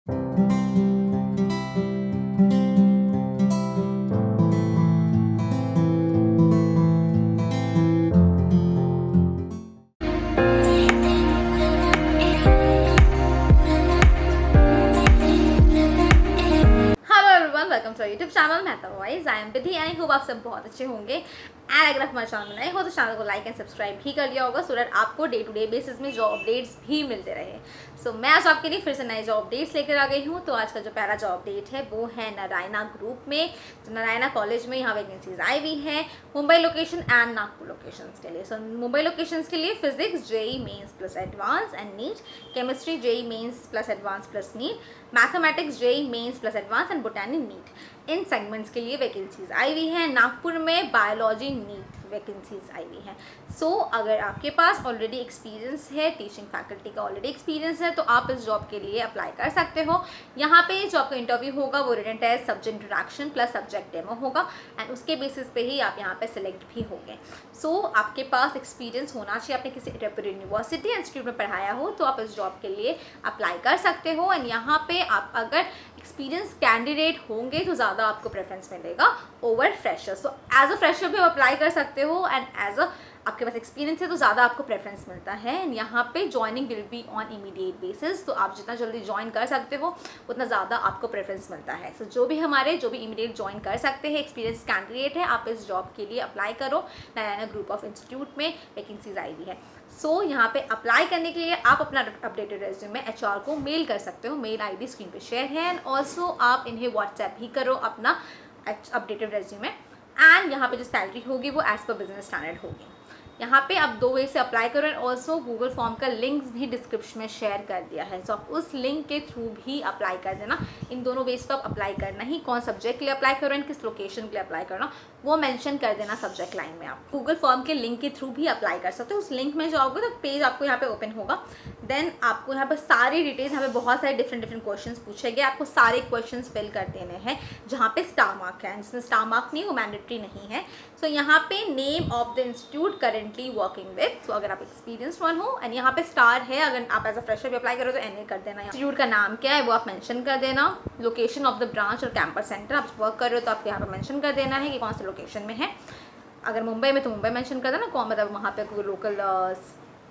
Welcome to YouTube channel Mehta voice. I am Vidhi. I hope आप सब बहुत अच्छे होंगे। एंड अगर आप हमारे चैनल में नए हो तो चैनल को लाइक एंड सब्सक्राइब भी कर लिया होगा, सो दैट आपको डे टू डे बेसिस में जॉब अपडेट्स भी मिलते रहे। सो मैं आज आपके लिए फिर से नए जॉब अपडेट्स लेकर आ गई हूँ। तो आज का जो पहला जॉब अपडेट है वो है नारायणा ग्रुप में। तो नारायणा कॉलेज में यहाँ वैकेंसीज आई हुई हैं Mumbai location and Nagpur location के लिए। सो मुंबई लोकेशन के लिए physics JEE mains plus advance and NEET, chemistry JEE mains plus advance plus NEET, mathematics JEE mains plus advance and botany NEET, इन सेगमेंट्स के लिए वैकेंसीज आई हुई हैं। नागपुर में बायोलॉजी नीट वैकेंसीज आई हुई हैं। सो अगर आपके पास ऑलरेडी एक्सपीरियंस है, टीचिंग फैकल्टी का ऑलरेडी एक्सपीरियंस है, तो आप इस जॉब के लिए अप्लाई कर सकते हो। यहाँ पे जो आपका इंटरव्यू होगा वो written test, subject interaction plus subject demo होगा एंड उसके बेसिस पे ही आप यहाँ पे सिलेक्ट भी होंगे। सो आपके पास एक्सपीरियंस होना चाहिए, आपने किसी रेप्यूटेड यूनिवर्सिटी इंस्टीट्यूट में पढ़ाया हो तो आप इस जॉब के लिए अप्लाई कर सकते हो। एंड यहाँ पे आप अगर एक्सपीरियंस कैंडिडेट होंगे तो ज़्यादा आपको प्रेफरेंस मिलेगा over fresher. So as a fresher भी आप अप्लाई कर सकते हो एंड एज अ आपके पास एक्सपीरियंस है तो ज़्यादा आपको प्रेफरेंस मिलता है। एंड यहाँ पे joining will be on immediate basis, तो आप जितना जल्दी ज्वाइन कर सकते हो उतना ज़्यादा आपको प्रेफरेंस मिलता है। सो जो भी इमीडिएट ज्वाइन कर सकते हैं एक्सपीरियंस कैंडिडेट है, आप इस जॉब के लिए अप्लाई करो। नारायणा ग्रुप ऑफ इंस्टीट्यूट में वैकेंसीज आई हुई है। सो यहाँ पे अप्लाई करने के लिए आप अपना अपडेटेड रेज्यूमे एचआर को मेल कर सकते हो। मेल आईडी स्क्रीन पे शेयर है एंड ऑल्सो आप इन्हें व्हाट्सएप भी करो अपना अपडेटेड रेज्यूमे। एंड यहाँ पे जो सैलरी होगी वो एज पर बिजनेस स्टैंडर्ड होगी। यहाँ पे आप 2 वे से अप्लाई करो एंड ऑल्सो गूगल फॉर्म का लिंक्स भी डिस्क्रिप्शन में शेयर कर दिया है। सो आप उस लिंक के थ्रू भी अप्लाई कर देना। इन दोनों वे से तो आप अप्लाई करना ही, कौन सब्जेक्ट के लिए अप्लाई करो एंड किस लोकेशन के लिए अप्लाई करना वो मेंशन कर देना सब्जेक्ट लाइन में। आप गूगल फॉर्म के लिंक के थ्रू भी अप्लाई कर सकते हो। उस लिंक में जाओगे तो पेज आपको यहाँ पे ओपन होगा। देन आपको यहाँ पर सारी डिटेल्स, यहाँ पे बहुत सारे डिफरेंट क्वेश्चंस पूछे गए, आपको सारे क्वेश्चंस फिल कर देने हैं। जहाँ पे स्टार मार्क है, जिसमें स्टार मार्क नहीं वो मैंडेटरी नहीं है। सो यहाँ पे name of the institute currently working with, तो अगर आप एक्सपीरियंस्ड वन हो एंड यहाँ पे स्टार है, अगर आप एज अ फ्रेशर भी अप्लाई करो तो एनए कर देना। इंस्टीट्यूट का नाम क्या है वो आप मेंशन कर देना। लोकेशन ऑफ द ब्रांच और कैंपस सेंटर, आप वर्क कर रहे हो तो आपको यहाँ पे मेंशन कर देना है कि कौन से लोकेशन में है। अगर मुंबई में तो मुंबई मेंशन कर देना, कौन मतलब वहाँ पे कोई लोकल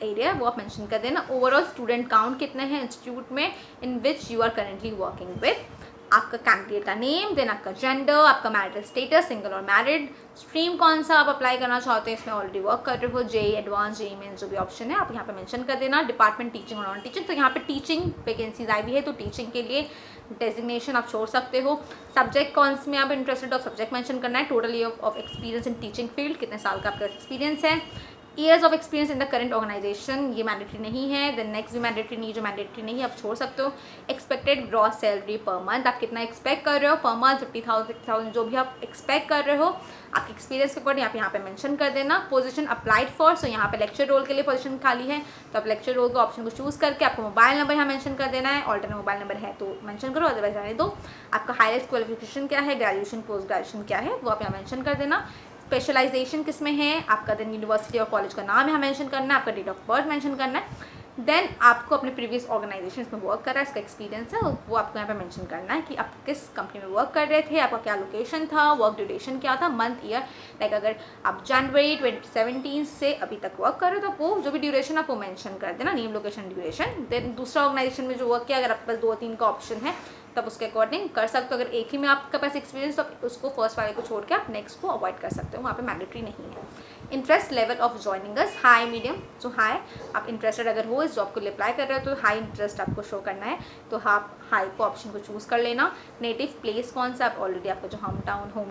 एरिया वो आप मेंशन कर देना। ओवरऑल स्टूडेंट काउंट कितने हैं इंस्टीट्यूट में in which you are currently working with, आपका कैंडिडेट का नेम, देन आपका जेंडर, आपका मैरिटल स्टेटस, सिंगल और मैरिड, स्ट्रीम कौन सा आप अप्लाई करना चाहते हैं, इसमें ऑलरेडी वर्क कर रहे हो, जेई एडवांस, जेई मेंस जो भी ऑप्शन है आप यहाँ पे मेंशन कर देना। डिपार्टमेंट टीचिंग और नॉन टीचिंग, तो यहाँ पे टीचिंग वैकेंसीज आई हुई है तो टीचिंग के लिए डेजिग्नेशन आप छोड़ सकते हो। सब्जेक्ट कौन से में आप इंटरेस्टेड हो, सब्जेक्ट मेंशन करना है। Total year of experience in teaching field, कितने साल का आपका एक्सपीरियंस है। Years of experience in the current organization, ये मैंडेटरी नहीं है। देन नेक्स्ट भी मैंडेटरी नहीं, जो मैंडेटरी नहीं है आप छोड़ सकते हो। Expected gross salary per month, आप कितना एक्सपेक्ट कर रहे हो पर मंथ, 50,000 60,000 जो भी आप एक्सपेक्ट कर रहे हो आपके एक्सपीरियंस के अकॉर्डिंग आप यहाँ पे मेंशन कर देना। पोजीशन अप्लाइड फॉर, सो यहाँ पे लेक्चर रोल के लिए पोजीशन खाली है तो आप लेक्चर रोल के ऑप्शन को चूज़ करके आपको मोबाइल नंबर यहाँ मेंशन कर देना है। ऑल्टरनेट मोबाइल नंबर है तो मेंशन करो, अदरवाइज रहने दो। आपका हाईएस्ट क्वालिफिकेशन क्या है, ग्रेजुएशन पोस्ट ग्रेजुएशन क्या है वो आप यहाँ मेंशन कर देना। स्पेशलाइजेशन किस में है, आपका देन यूनिवर्सिटी और कॉलेज का नाम यहाँ मेंशन करना है, आपका डेट ऑफ बर्थ मेंशन करना है। देन आपको अपने प्रीवियस ऑर्गेनाइजेशन में वर्क कर रहा है, इसका एक्सपीरियंस है वो आपको यहाँ पे मेंशन करना है कि आप किस कंपनी में वर्क कर रहे थे, आपका क्या लोकेशन था, वर्क ड्यूरेशन क्या था, मंथ ईयर। लाइक अगर आप जनवरी 2017 से अभी तक वर्क कर रहे हो तो वो जो भी ड्यूरेशन आपको मेंशन कर देना, नेम लोकेशन ड्यूरेशन। देन दूसरा ऑर्गेनाइजेशन में जो वर्क किया, अगर आपके पास 2-3 का ऑप्शन है तब उसके अकॉर्डिंग कर सकते हो। अगर एक ही में आपके पास एक्सपीरियंस तो उसको फर्स्ट वाले को छोड़ के आप नेक्स्ट को अवॉइड कर सकते हो, वहाँ पे मैंडेटरी नहीं है। Interest level of joining us, high medium. So high, आप इंटरेस्टेड अगर हो इस जॉब को लिए अप्लाई कर रहे हो तो हाई इंटरेस्ट आपको शो करना है, तो आप हाई को ऑप्शन को चूज़ कर लेना। नेटिव प्लेस कौन सा, आप ऑलरेडी आपका जो होम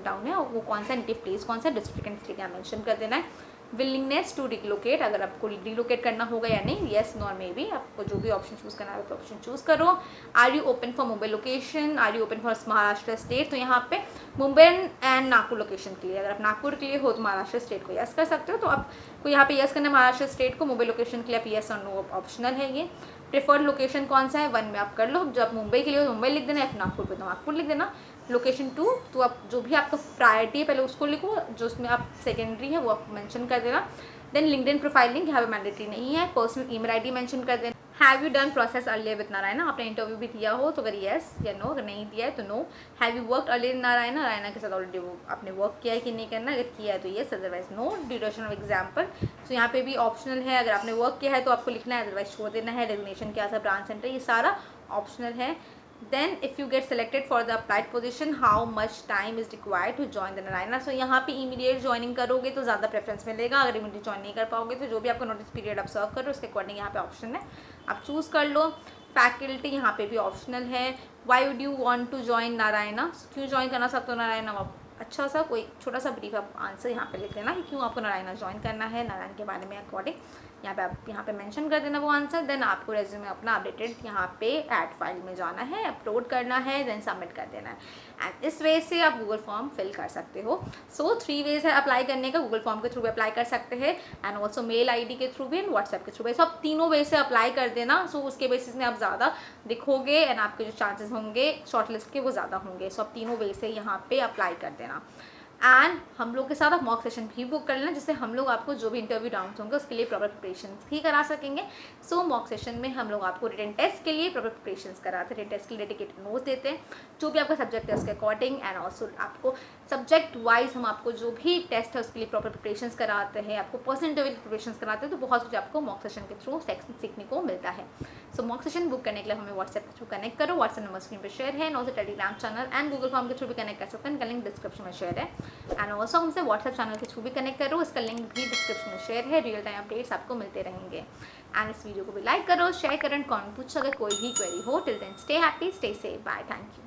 टाउन है वो कौन सा, नेटिव प्लेस कौन सा, डिस्ट्रिक्ट एंड स्टेट यहाँ मेंशन कर देना है। विलिंगनेस टू रिलोकेट, अगर आपको रिलोकेट करना होगा या नहीं, येस नो मे बी, आपको जो भी ऑप्शन चूज़ करना है तो ऑप्शन चूज़ करो। Are you open for Mumbai location, are you open for Maharashtra state, तो यहाँ पे मुंबई एंड नागपुर लोकेशन के लिए, अगर आप नागपुर के लिए हो तो महाराष्ट्र स्टेट को यस कर सकते हो, तो आपको यहाँ पे यस करना है महाराष्ट्र स्टेट को। मुंबई लोकेशन के लिए आप यस और नो ऑप्शनल है ये। प्रेफर्ड लोकेशन कौन सा है, 1 में आप कर लो, जब मुंबई के लिए हो मुंबई लिख देना, या फिर नागपुर पे तो नागपुर लिख देना। लोकेशन 2 तो आप जो भी आपका प्रायोरिटी है पहले उसको लिखो, जो उसमें आप सेकेंडरी है वो आप मेंशन कर देना। देन लिंक्डइन प्रोफाइलिंग यहाँ पे मैंडेटरी नहीं है। पर्सनल ईमेल आईडी मेंशन कर देना। Have you done process earlier with Narayana, आपने इंटरव्यू भी दिया हो तो अगर येस या नो, अगर नहीं दिया है तो no. Have you work earlier Narayana, Narayana के साथ ऑलरेडी वो आपने वर्क किया है कि नहीं करना, अगर किया है तो yes, otherwise no. Duration of example, तो यहाँ पे भी ऑप्शनल है, अगर आपने वर्क किया है तो आपको लिखना है, अदरवाइज छोड़ देना है। डेजिग्नेशन क्या था, ब्रांच सेंटर, ये सारा ऑप्शनल है। Then if you get selected for the applied position, how much time is required to join the Narayana. So यहाँ पे इमीडिएट ज्वाइनिंग करोगे तो ज़्यादा प्रेफरेंस मिलेगा, अगर इमीडिएट ज्वाइन नहीं कर पाओगे तो जो भी आपका नोटिस पीरियड आप सर्व करो उसके अकॉर्डिंग यहाँ पे ऑप्शन है, आप चूज़ कर लो। फैकल्टी यहाँ पे भी ऑप्शनल है। Why would you want to join Narayana, क्यों ज्वाइन करना सकते हो नारायणा, आप अच्छा सा कोई छोटा सा ब्रीफ आप आंसर यहाँ पे लिख लेना कि क्यों आपको नारायणा ज्वाइन करना है, नारायण के बारे में अकॉर्डिंग यहाँ पे आप यहाँ पे मेंशन कर देना वो आंसर। देन आपको रेज्यूमे अपना अपडेटेड यहाँ पे ऐड फाइल में जाना है, अपलोड करना है, देन सबमिट कर देना है। एंड इस वे से आप गूगल फॉर्म फिल कर सकते हो। सो 3 वेज है अप्लाई करने का, गूगल फॉर्म के थ्रू भी अप्लाई कर सकते हैं एंड ऑल्सो मेल ID के थ्रू भी एंड व्हाट्सएप के थ्रू भी। सो आप तीनों वे से अप्लाई कर देना। सो उसके बेसिस में आप ज़्यादा दिखोगे एंड आपके जो चांसेस होंगे शॉर्टलिस्ट के वो ज़्यादा होंगे। सो आप तीनों वे से यहाँ पे अप्लाई कर देना। एंड हम लोग के साथ आप मॉक सेशन भी बुक कर लेना, जिससे हम लोग आपको जो भी इंटरव्यू डाउट्स होंगे उसके लिए प्रॉपर प्रिपरेशन भी करा सकेंगे। सो मॉक सेशन में हम लोग आपको रिटन टेस्ट के लिए प्रॉपर प्रिपरेशन कराते हैं, रिटन टेस्ट के लिए डेडिकेटेड नोट्स देते हैं, जो भी आपका सब्जेक्ट है उसके अकॉर्डिंग एंड ऑल्सो आपको सब्जेक्ट वाइज हम आपको जो भी टेस्ट है उसके लिए प्रॉपर प्रिपरेशन कराते हैं, आपको पर्सनल इंटरव्यू प्रिपरेशन कराते हैं। तो बहुत कुछ आपको मॉक सेशन के थ्रू सीखने को मिलता है। सो मॉक सेशन बुक करने के लिए हमें व्हाट्सएप के थ्रू कनेक्ट करो, व्हाट्सएप नंबर स्क्रीन पर शेयर है, also Telegram channel and Google form के थ्रू भी कनेक्ट कर सकते हैं, इनका लिंक डिस्क्रिप्शन में शेयर है। एंड ऑल्सो हमसे व्हाट्सएप चैनल के थ्रू भी कनेक्ट करो, इसका लिंक भी डिस्क्रिप्शन में शेयर है। रियल टाइम अपडेट्स आपको मिलते रहेंगे। एंड इस वीडियो को भी लाइक करो, शेयर करो एंड कमेंट पूछो अगर कोई भी क्वेरी हो। Till then stay happy, stay safe, bye, thank you.